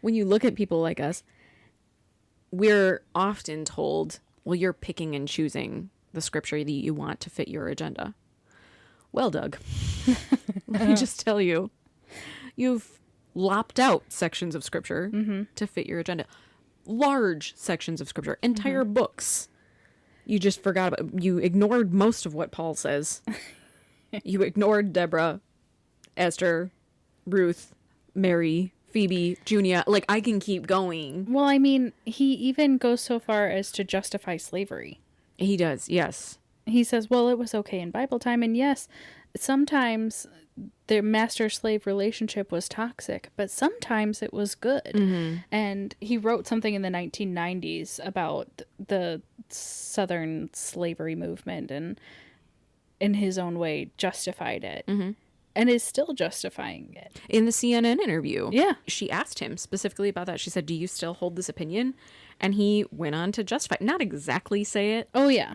S1: When you look at people like us, we're often told, well, you're picking and choosing the scripture that you want to fit your agenda. Well, Doug, let me just tell you, you've lopped out sections of scripture to fit your agenda. Large sections of scripture, entire books. You just forgot about, you ignored most of what Paul says. You ignored Deborah, Esther, Ruth, Mary, Phoebe, Junia. Like, I can keep going.
S3: Well, I mean, he even goes so far as to justify slavery.
S1: He does, yes.
S3: He says, well, it was okay in Bible time. And yes, sometimes the master-slave relationship was toxic, but sometimes it was good. And he wrote something in the 1990s about the Southern slavery movement and in his own way justified it. And is still justifying it.
S1: In the CNN interview,
S3: Yeah.
S1: she asked him specifically about that. She said, do you still hold this opinion? And he went on to justify, not exactly say it,
S3: Oh, yeah.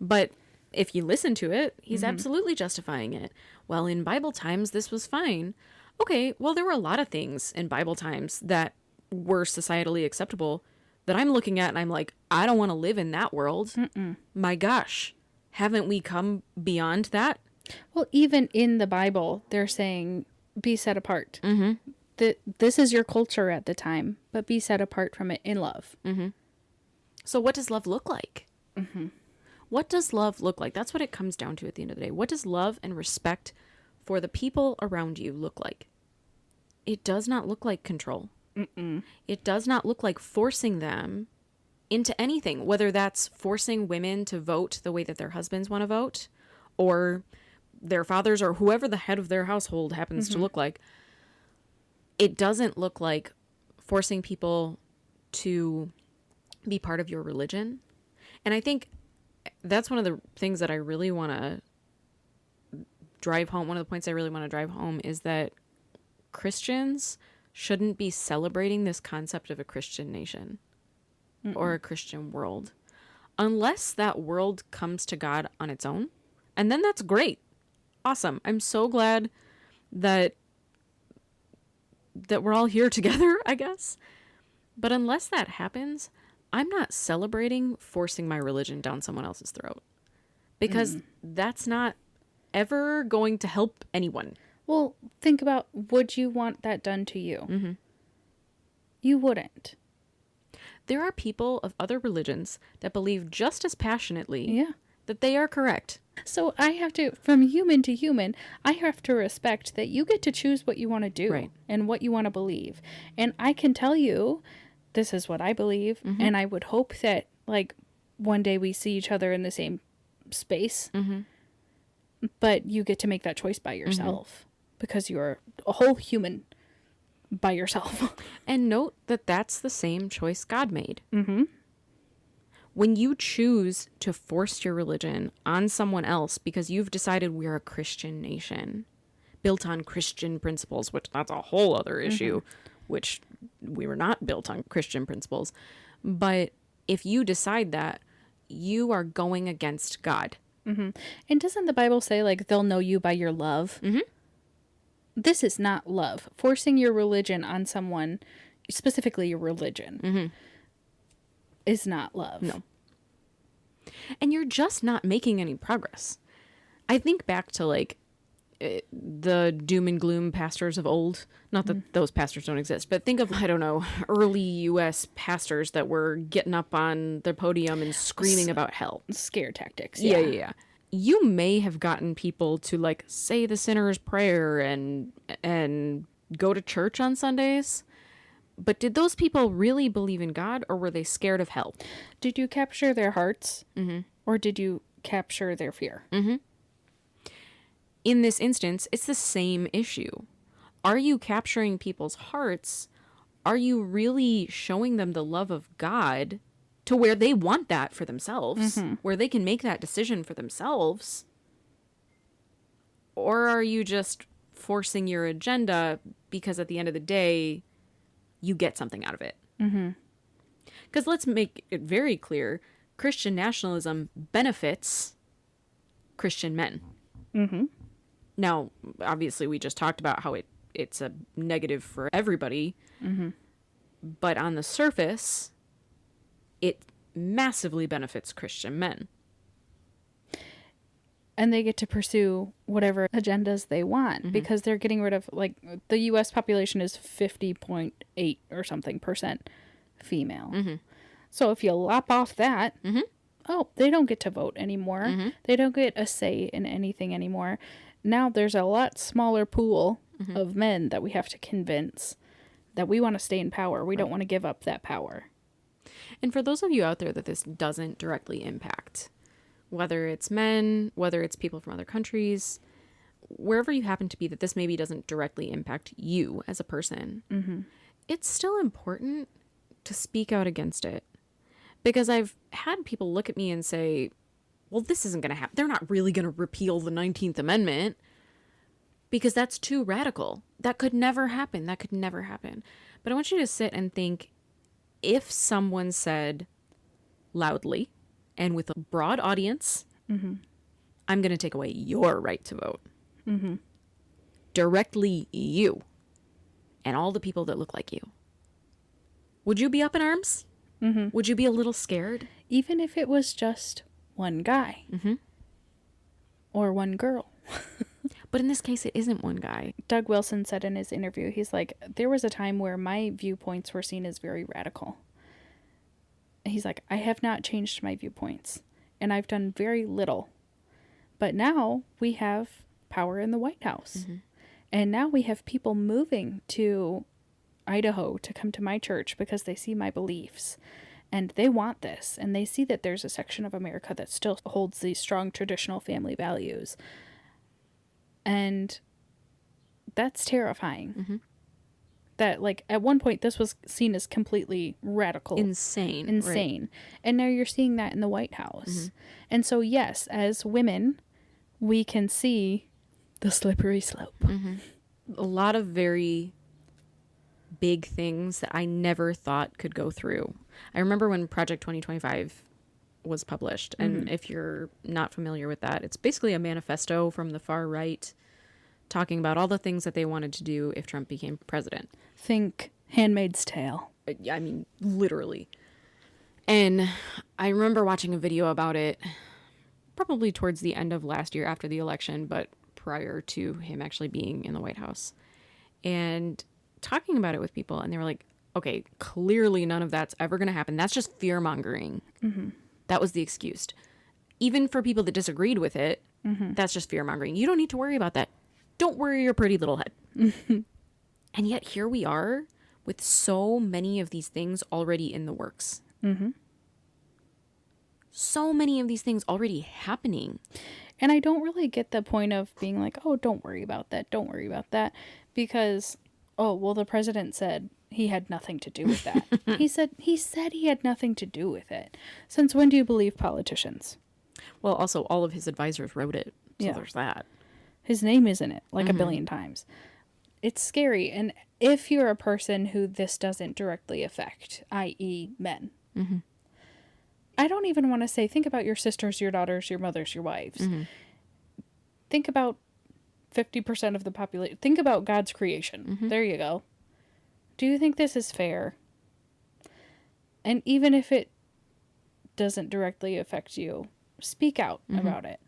S1: but if you listen to it, he's absolutely justifying it. Well, in Bible times, this was fine. Okay, well, there were a lot of things in Bible times that were societally acceptable that I'm looking at and I'm like, I don't want to live in that world. My gosh, haven't we come beyond that?
S3: Well, even in the Bible, they're saying, be set apart. This is your culture at the time, but be set apart from it in love.
S1: So what does love look like? What does love look like? That's what it comes down to at the end of the day. What does love and respect for the people around you look like? It does not look like control. It does not look like forcing them into anything, whether that's forcing women to vote the way that their husbands want to vote, or their fathers, or whoever the head of their household happens to look like. It doesn't look like forcing people to be part of your religion. And I think that's one of the things that I really want to drive home. One of the points I really want to drive home is that Christians shouldn't be celebrating this concept of a Christian nation or a Christian world unless that world comes to God on its own. And then that's great. Awesome. I'm so glad that we're all here together, I guess. But unless that happens, I'm not celebrating forcing my religion down someone else's throat, because that's not ever going to help anyone.
S3: Well, think about, would you want that done to you? You wouldn't.
S1: There are people of other religions that believe just as passionately
S3: Yeah.
S1: that they are correct.
S3: So I have to, from human to human, I have to respect that you get to choose what you want to do
S1: Right.
S3: and what you want to believe. And I can tell you, this is what I believe. And I would hope that, like, one day we see each other in the same space. But you get to make that choice by yourself because you're a whole human by yourself.
S1: And note that that's the same choice God made. When you choose to force your religion on someone else because you've decided we're a Christian nation, built on Christian principles, which that's a whole other issue, which we were not built on Christian principles. But if you decide that, you are going against God.
S3: And doesn't the Bible say, like, they'll know you by your love? This is not love. Forcing your religion on someone, specifically your religion, is not love.
S1: No. And you're just not making any progress. I think back to, like, the doom and gloom pastors of old. Not that those pastors don't exist, but think of, I don't know, early U.S. pastors that were getting up on the podium and screaming about hell.
S3: Scare tactics.
S1: Yeah. You may have gotten people to, like, say the sinner's prayer and go to church on Sundays, but did those people really believe in God, or were they scared of hell?
S3: Did you capture their hearts, or did you capture their fear?
S1: In this instance, it's the same issue. Are you capturing people's hearts? Are you really showing them the love of God to where they want that for themselves, where they can make that decision for themselves? Or are you just forcing your agenda because at the end of the day, you get something out of it? Because let's make it very clear, Christian nationalism benefits Christian men. Now, obviously, we just talked about how it's a negative for everybody. But on the surface, it massively benefits Christian men.
S3: And they get to pursue whatever agendas they want because they're getting rid of, like, the U.S. population is 50.8 or something % female. So if you lop off that, they don't get to vote anymore. They don't get a say in anything anymore. Now there's a lot smaller pool of men that we have to convince that we want to stay in power. We don't want to give up that power.
S1: And for those of you out there that this doesn't directly impact, whether it's men, whether it's people from other countries, wherever you happen to be, that this maybe doesn't directly impact you as a person, it's still important to speak out against it. Because I've had people look at me and say, well, this isn't going to happen. They're not really going to repeal the 19th Amendment because that's too radical. That could never happen. That could never happen. But I want you to sit and think, if someone said loudly and with a broad audience, I'm going to take away your right to vote. Directly you and all the people that look like you. Would you be up in arms? Would you be a little scared?
S3: Even if it was just one guy or one girl.
S1: But in this case, it isn't one guy.
S3: Doug Wilson said in his interview, he's like, there was a time where my viewpoints were seen as very radical. He's like, I have not changed my viewpoints, and I've done very little. But now we have power in the White House. And now we have people moving to Idaho to come to my church because they see my beliefs. And they want this, and they see that there's a section of America that still holds these strong traditional family values. And that's terrifying. That, like, at one point, this was seen as completely radical.
S1: Insane.
S3: Right. And now you're seeing that in the White House. And so, yes, as women, we can see the slippery slope.
S1: A lot of very big things that I never thought could go through. I remember when Project 2025 was published, and if you're not familiar with that, it's basically a manifesto from the far right talking about all the things that they wanted to do if Trump became president.
S3: Think Handmaid's Tale.
S1: I mean, literally. And I remember watching a video about it probably towards the end of last year after the election, but prior to him actually being in the White House, and talking about it with people, and they were like, okay, clearly none of that's ever going to happen. That's just fear-mongering. That was the excuse. Even for people that disagreed with it, that's just fear-mongering. You don't need to worry about that. Don't worry your pretty little head. And yet here we are with so many of these things already in the works. So many of these things already happening.
S3: And I don't really get the point of being like, oh, don't worry about that. Don't worry about that. Because, oh, well, the president said he had nothing to do with that. he said he had nothing to do with it. Since when do you believe politicians?
S1: Well, also all of his advisors wrote it. So there's that.
S3: His name is in it like a billion times. It's scary. And if you're a person who this doesn't directly affect, i.e. men, I don't even want to say, think about your sisters, your daughters, your mothers, your wives. Think about 50% of the population. Think about God's creation. There you go. Do you think this is fair? And even if it doesn't directly affect you, speak out about it.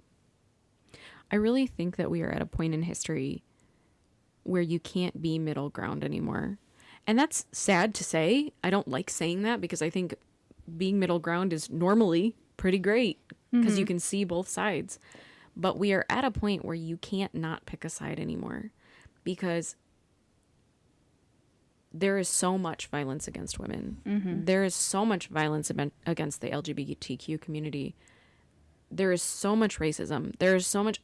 S1: I really think that we are at a point in history where you can't be middle ground anymore. And that's sad to say. I don't like saying that because I think being middle ground is normally pretty great because you can see both sides. But we are at a point where you can't not pick a side anymore because there is so much violence against women. There is so much violence against the LGBTQ community. There is so much racism. There is so much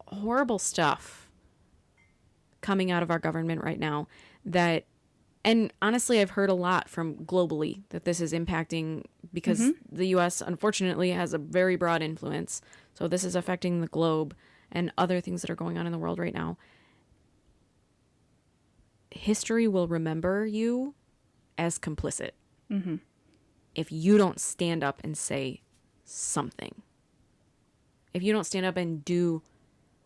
S1: horrible stuff coming out of our government right now that, and honestly, I've heard a lot from globally that this is impacting because the U.S. unfortunately has a very broad influence. So this is affecting the globe and other things that are going on in the world right now. History will remember you as complicit if you don't stand up and say something. If you don't stand up and do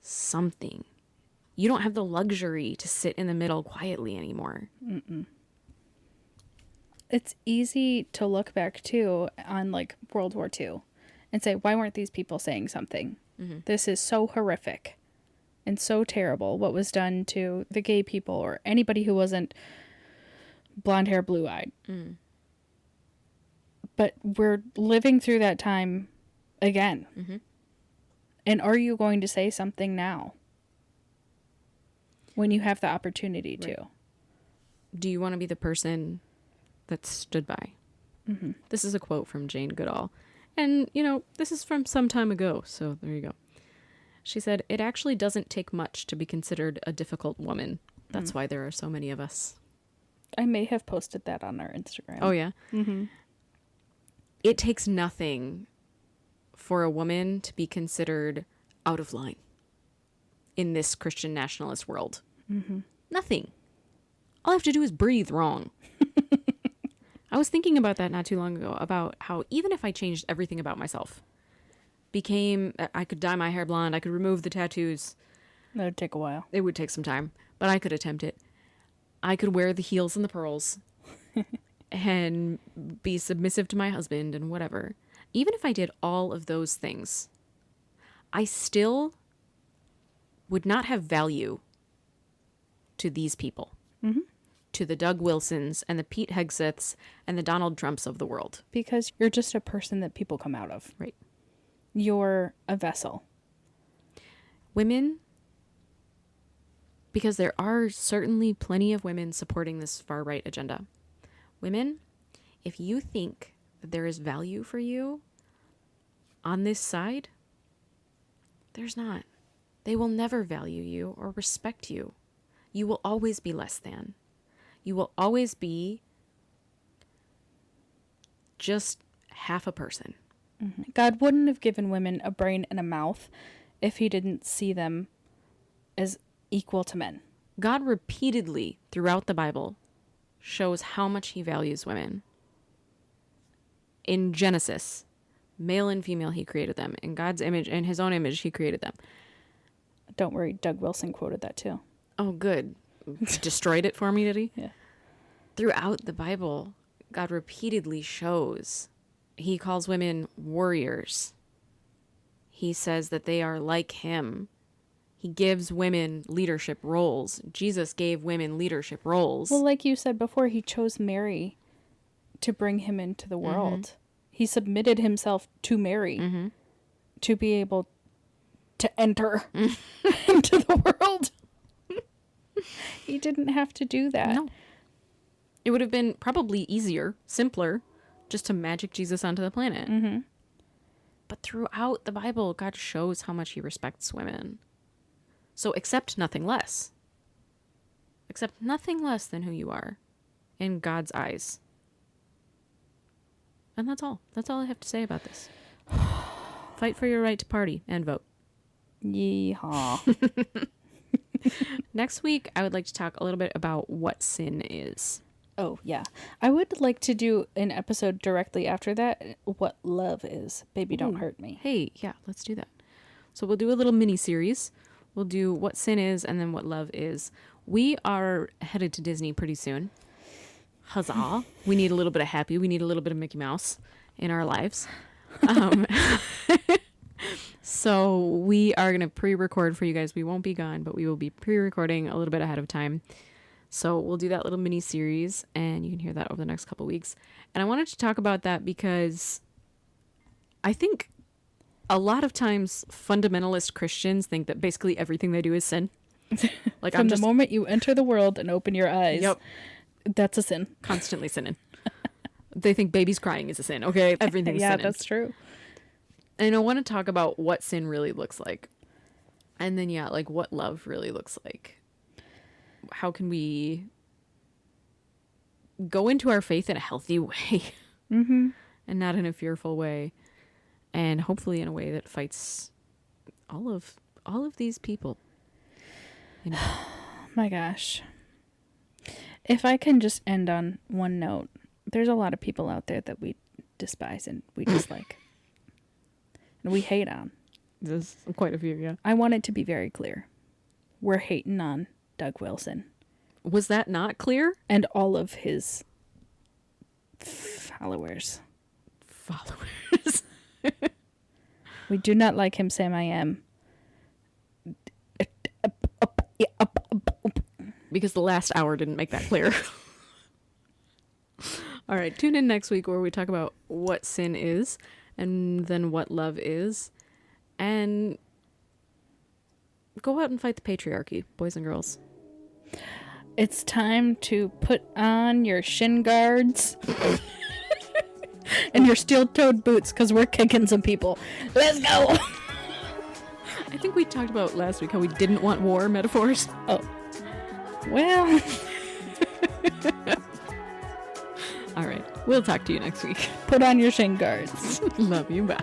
S1: something. You don't have the luxury to sit in the middle quietly anymore.
S3: It's easy to look back too on like World War II and say, why weren't these people saying something? This is so horrific and so terrible what was done to the gay people or anybody who wasn't blonde hair, blue eyed. But we're living through that time again. And are you going to say something now when you have the opportunity to?
S1: Do you want to be the person that stood by? This is a quote from Jane Goodall. And, you know, this is from some time ago, so there you go. She said, "It actually doesn't take much to be considered a difficult woman. That's why there are so many of us."
S3: I may have posted that on our Instagram.
S1: Oh, yeah? It takes nothing for a woman to be considered out of line in this Christian nationalist world. Nothing. All I have to do is breathe wrong. I was thinking about that not too long ago, about how even if I changed everything about myself, I could dye my hair blonde, I could remove the tattoos.
S3: That would take a while.
S1: It would take some time, but I could attempt it. I could wear the heels and the pearls and be submissive to my husband and whatever. Even if I did all of those things, I still would not have value to these people, to the Doug Wilsons and the Pete Hegseths and the Donald Trumps of the world.
S3: Because you're just a person that people come out of.
S1: Right.
S3: You're a vessel.
S1: Women, because there are certainly plenty of women supporting this far-right agenda. Women, if you think that there is value for you on this side, there's not. They will never value you or respect you. You will always be less than. You will always be just half a person.
S3: God wouldn't have given women a brain and a mouth if he didn't see them as equal to men.
S1: God repeatedly throughout the Bible shows how much he values women. In Genesis, male and female, he created them. In God's image, in his own image, he created them.
S3: Don't worry, Doug Wilson quoted that too.
S1: Oh, good. Destroyed it for me, did he?
S3: Yeah.
S1: Throughout the Bible, God repeatedly shows, he calls women warriors. He says that they are like him. He gives women leadership roles. Jesus gave women leadership roles.
S3: Well, like you said before, he chose Mary to bring him into the world. He submitted himself to Mary to be able to enter into the world. He didn't have to do that.
S1: No. It would have been probably easier, simpler, just to magic Jesus onto the planet. But throughout the Bible, God shows how much he respects women. So accept nothing less. Accept nothing less than who you are in God's eyes. And that's all. That's all I have to say about this. Fight for your right to party and vote.
S3: Yeehaw.
S1: Next week, I would like to talk a little bit about what sin is.
S3: Oh, yeah. I would like to do an episode directly after that, what love is. Baby, don't hurt me.
S1: Hey, yeah, let's do that. So we'll do a little mini series. We'll do what sin is and then what love is. We are headed to Disney pretty soon. Huzzah. We need a little bit of happy. We need a little bit of Mickey Mouse in our lives. So we are going to pre-record for you guys. We won't be gone, but we will be pre-recording a little bit ahead of time. So we'll do that little mini series and you can hear that over the next couple weeks. And I wanted to talk about that because I think a lot of times fundamentalist Christians think that basically everything they do is sin. Like
S3: From the moment you enter the world and open your eyes,
S1: Yep.
S3: That's a sin.
S1: Constantly sinning. They think babies crying is a sin. Okay, everything's
S3: Yeah,
S1: sinning.
S3: that's true.
S1: And I want to talk about what sin really looks like. And then, yeah, like what love really looks like. How can we go into our faith in a healthy way
S3: Mm-hmm.
S1: and not in a fearful way, and hopefully in a way that fights all of these people. You know.
S3: My gosh. If I can just end on one note, there's a lot of people out there that we despise and we dislike. And we hate on.
S1: There's quite a few, yeah.
S3: I want it to be very clear. We're hating on Doug Wilson.
S1: Was that not clear?
S3: And all of his followers.
S1: Followers.
S3: We do not like him, Sam I Am.
S1: Because the last hour didn't make that clear. All right, tune in next week where we talk about what sin is and then what love is. And go out and fight the patriarchy, boys and girls.
S3: It's time to put on your shin guards and your steel-toed boots because we're kicking some people. Let's go!
S1: I think we talked about last week how we didn't want war metaphors.
S3: Oh. Well.
S1: All right, we'll talk to you next week.
S3: Put on your shin guards.
S1: Love you, bye.